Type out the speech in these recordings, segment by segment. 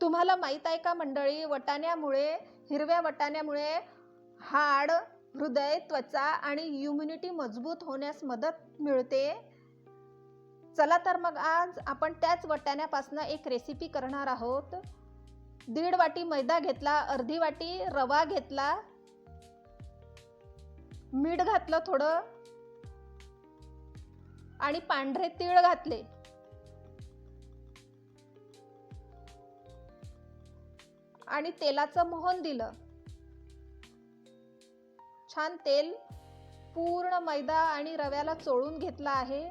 तुम्हाला माहित आहे का मंडळी, हिरव्या वाटाण्यामुळे हाड, हृदय, त्वचा आणि इम्युनिटी मजबूत होण्यास मदत मिळते. चला तर मग आज आपण त्याच वाटाण्यापासून एक रेसिपी करणार आहोत. 1.5 वाटी मैदा घेतला, अर्धी वाटी रवा घेतला, मीठ घातलं थोडं आणि पांढरे तीळ घातले. आणि तेलाचं मोहन दिलं. छान तेल पूर्ण मैदा आणि रव्याला चोळून घेतला आहे.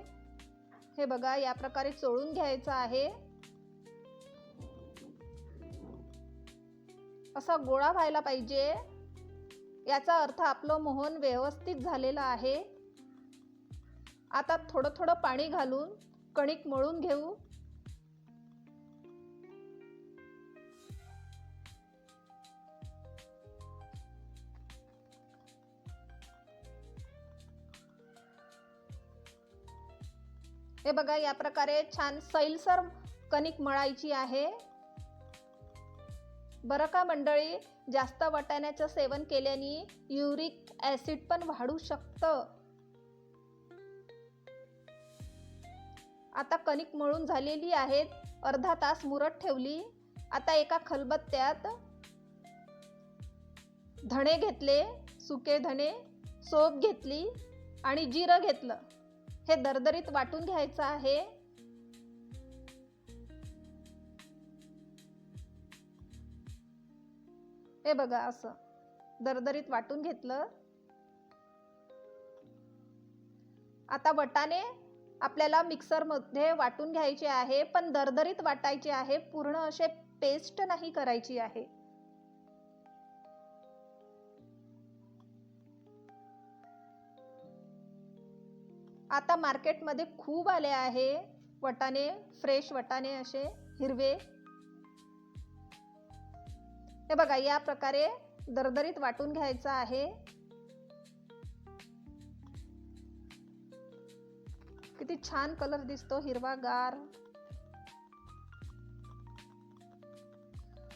हे बघा, या प्रकारे चोळून घ्यायचं आहे. असा गोळा व्हायला पाहिजे. याचा अर्थ आपलं मोहन व्यवस्थित झालेलं आहे. आता थोडं थोडं पाणी घालून कणिक मळून घेऊ. हे बघा, या प्रकारे छान सैलसर कणिक मळायची आहे. बरं का मंडळी, जास्त वाटाण्याचं सेवन केल्याने युरिक ऍसिड पण वाढू शकतं. आता कणिक मळून झालेली आहेत. अर्धा तास मुरत ठेवली. आता एका खलबत्त्यात धणे घेतले, सुके धणे, सोप घेतली आणि जिरं घेतलं. हे दरदरीत वाटून घ्यायचं आहे. हे बघा, असं दरदरीत वाटून घेतलं. आता वाटाणे आपल्याला मिक्सर मध्ये वाटून घ्यायचे आहे, पण दरदरीत वाटायचे आहे. पूर्ण असे पेस्ट नाही करायची आहे. आता मार्केटमध्ये खूप आले आहे वाटाणे, फ्रेश वाटाणे असे हिरवे. हे बघा, या प्रकारे दरदरीत वाटून घ्यायचं आहे. किती छान कलर दिसतो, हिरवागार.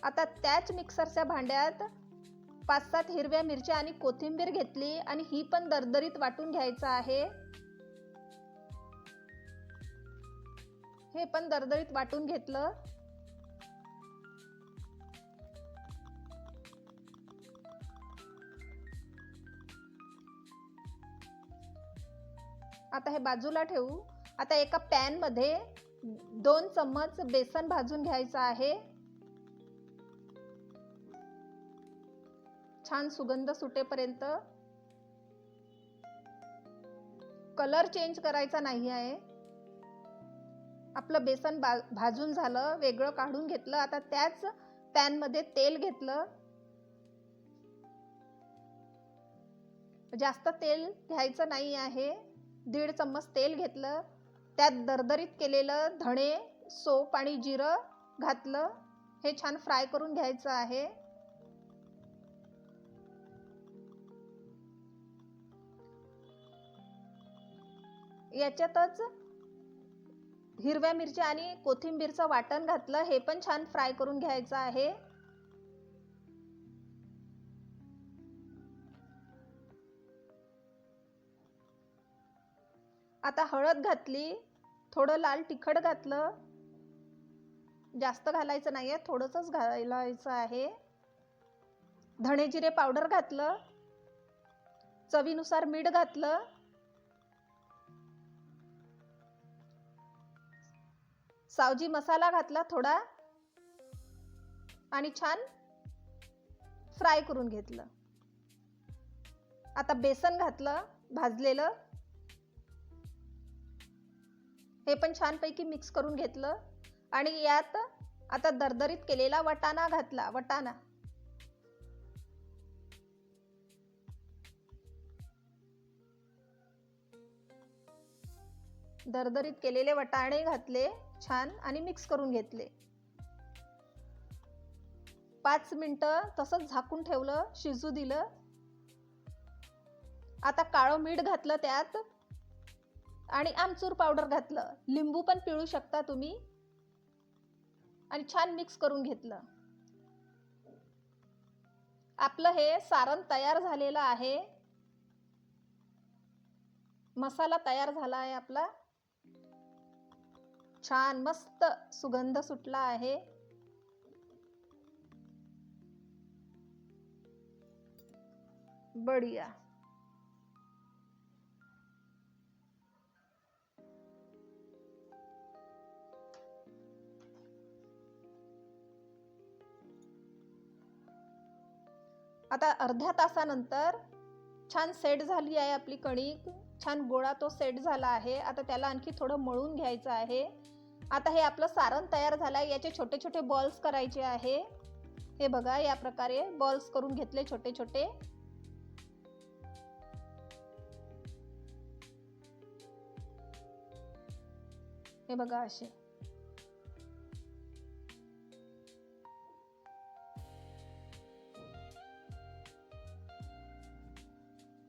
आता त्याच मिक्सरच्या भांड्यात 5-7 हिरव्या मिरच्या आणि कोथिंबीर घेतली आणि ही पण दरदरीत वाटून घ्यायचं आहे. हे पण दरदरीत वाटून घेतलं. आता हे बाजूला ठेवू. आता एका पॅन मध्ये 2 चम्मच बेसन भाजून घ्यायचं आहे. छान सुगंध सुटेपर्यंत. कलर चेंज करायचा नाही आहे. आपलं बेसन भाजून झालं, वेगळं काढून घेतलं. आता त्याच पॅन मध्ये तेल घेतलं. जास्त तेल घ्यायचं नाही आहे. 1.5 चम्मच तेल घेतलं. त्यात दरदरीत केलेलं धणे, सोप आणि जिरं घातलं. हे छान फ्राय करून घ्यायचं आहे. याच्यातच हिरव्या मिरच्या आणि कोथिंबीरचं वाटण घातलं. हे पण छान फ्राय करून घ्यायचं आहे. आता हळद घातली, थोडं लाल तिखट घातलं. जास्त घालायचं नाहीये, थोडंसंच घालायचं आहे. धणे जिरे पावडर घातलं. चवीनुसार मीठ घातलं. सावजी मसाला घातला थोडा आणि छान फ्राय करून घेतलं. आता बेसन घातलं भाजलेलं. हे पण छानपैकी मिक्स करून घेतलं आणि यात आता दरदरीत केलेला वाटाणा घातला. दरदरीत केलेले वाटाणे घातले छान आणि मिक्स करून घेतले. 5 मिनिटं तसंच झाकून ठेवलं, शिजू दिलं. आता काळं मीठ घातलं त्यात आणि आमचूर पावडर घातलं. लिंबू पण पिळू शकता तुम्ही. आणि छान मिक्स करून घेतलं. आपलं हे सारण तयार झालेलं आहे. मसाला तयार झाला आहे आपला. छान मस्त सुगंध सुटला आहे. बढिया. आता अर्ध्या तासानंतर छान सेट झाली आहे आपली कणिक. छान गोळा तो सेट झाला आहे. आता त्याला आणखी थोडं मळून घ्यायचं आहे. आता हे आपलं सारण तयार झालं आहे. याचे छोटे छोटे बॉल्स करायचे आहे. हे बघा, या प्रकारे बॉल्स करून घेतले छोटे छोटे. हे बघा असे.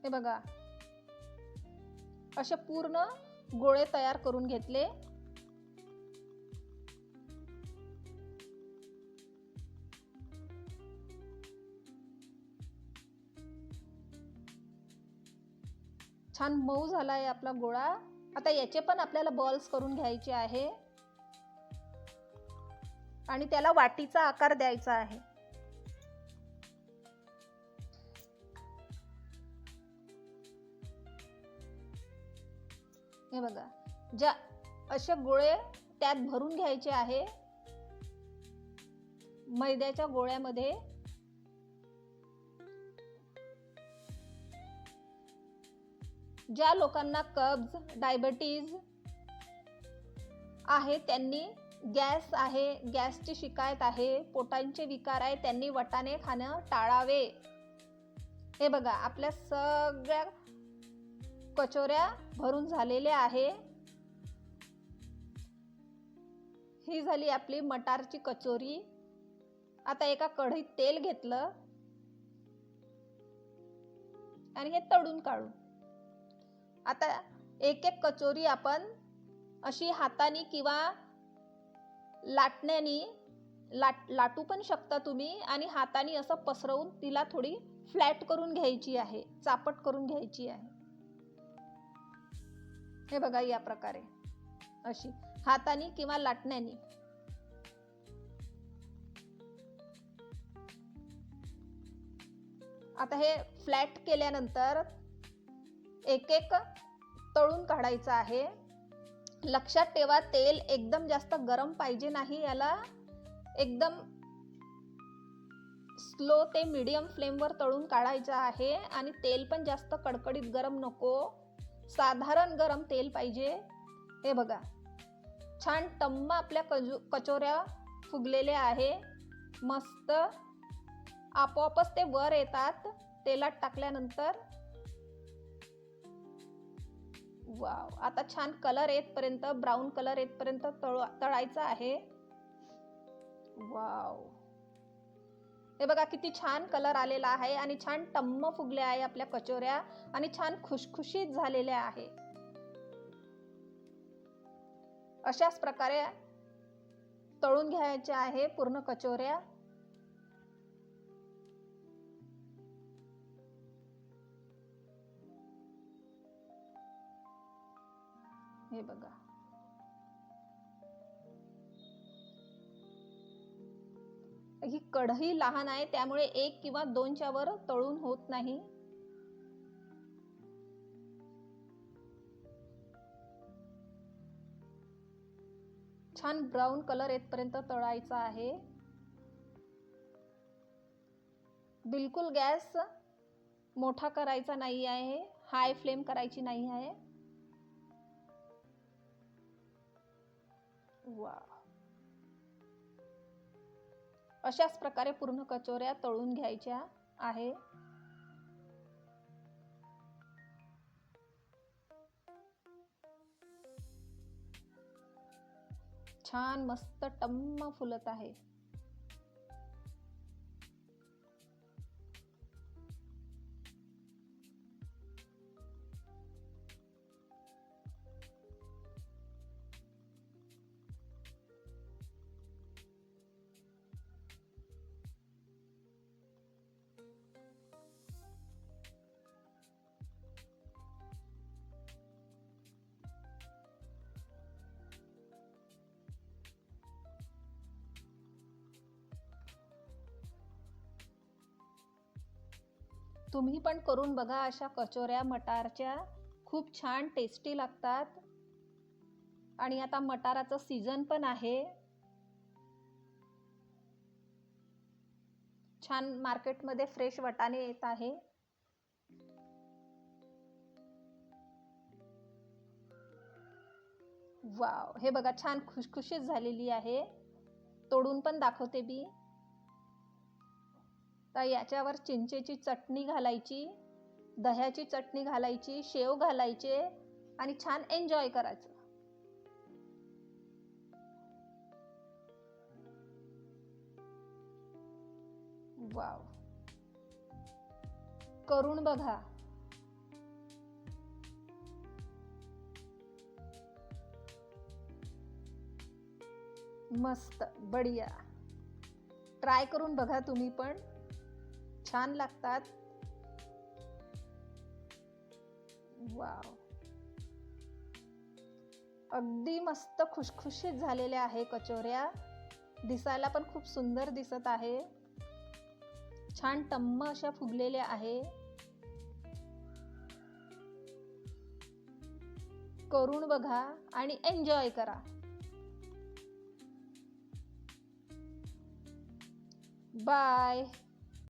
हे बघा असे पूर्ण गोळे तयार करून घेतले. छान मऊ झाला आहे आपला गोळा. आता याचे पण आपल्याला बॉल्स करून घ्यायचे आहे आणि त्याला वाटीचा आकार द्यायचा आहे. हे बघा, ज्या असे गोळे त्यात भरून घ्यायचे आहे मैद्याच्या गोळ्यामध्ये. ज्या लोकांना कब्ज, डायबिटीज आहे, त्यांनी गॅस आहे, गॅसची शिकायत आहे, पोटांचे विकार आहे, त्यांनी वाटाणे खाणं टाळावे. हे बघा आपल्या सगळ्या कचोऱ्या भरून झालेल्या आहे. ही झाली आपली मटारची कचोरी. आता एका कढईत तेल घेतलं आणि हे तळून काढू. आता एक एक कचोरी आपण अशी हाताने किंवा लाटण्याने लाटू पण शकता तुम्ही, आणि हाताने असं पसरवून तिला थोडी फ्लॅट करून घ्यायची आहे, चापट करून घ्यायची आहे. हे बघा या प्रकारे अशी हाताने किंवा लाटण्याने. आता हे फ्लॅट केल्यानंतर एक एक तळून काढायचं आहे. लक्षात ठेवा, तेल एकदम जास्त गरम पाहिजे नाही. याला एकदम स्लो ते मीडियम फ्लेमवर तळून काढायचं आहे. आणि तेल पण जास्त कडकडीत गरम नको, साधारण गरम तेल पाहिजे. हे बघा छान टम्म आपल्या कचोऱ्या फुगलेल्या आहे. मस्त आपोआपच ते वर येतात तेलात टाकल्यानंतर. वाव. आता छान कलर येतपर्यंत, ब्राऊन कलर येतपर्यंत तळायचा आहे. वाव. हे बघा किती छान कलर आलेला आहे आणि छान टम्म फुगल्या आहे आपल्या कचोऱ्या आणि छान खुशखुशीत झालेल्या आहे. अशाच प्रकारे तळून घ्यायच्या आहे पूर्ण कचोऱ्या. हे बघा ही कढई लहान आहे, त्यामुळे एक किंवा दोनच्या वर तळून होत नाही. छान ब्राऊन कलर येतपर्यंत तळायचा आहे. बिलकुल गॅस मोठा करायचा नाही आहे, हाय फ्लेम करायची नाही आहे. वाव. अशाच प्रकारे पूर्ण कचोऱ्या तळून घ्यायच्या आहे. छान मस्त टम्म फुलत आहे. तुम्ही पण करून बघा अशा कचोऱ्या मटारच्या, खूप छान टेस्टी लागतात. आणि आता मटाराचं सीझन पण आहे. छान मार्केटमध्ये फ्रेश वाटाणे येत आहे. वाव, हे बघा छान खुशखुशीत झालेली आहे. तोडून पण दाखवते मी. तर याच्यावर चिंचेची चटणी घालायची, दह्याची चटणी घालायची, शेव घालायचे आणि छान एन्जॉय करायचं. वाव, करून बघा. मस्त, बढिया. ट्राय करून बघा तुम्ही पण, छान लागतात. वाव, अगदी मस्त खुशखुशीत झालेल्या आहे कचोऱ्या. दिसायला पण खूप सुंदर दिसत आहे. छान टम्म अशा फुगलेल्या आहे. करून बघा आणि एन्जॉय करा. बाय.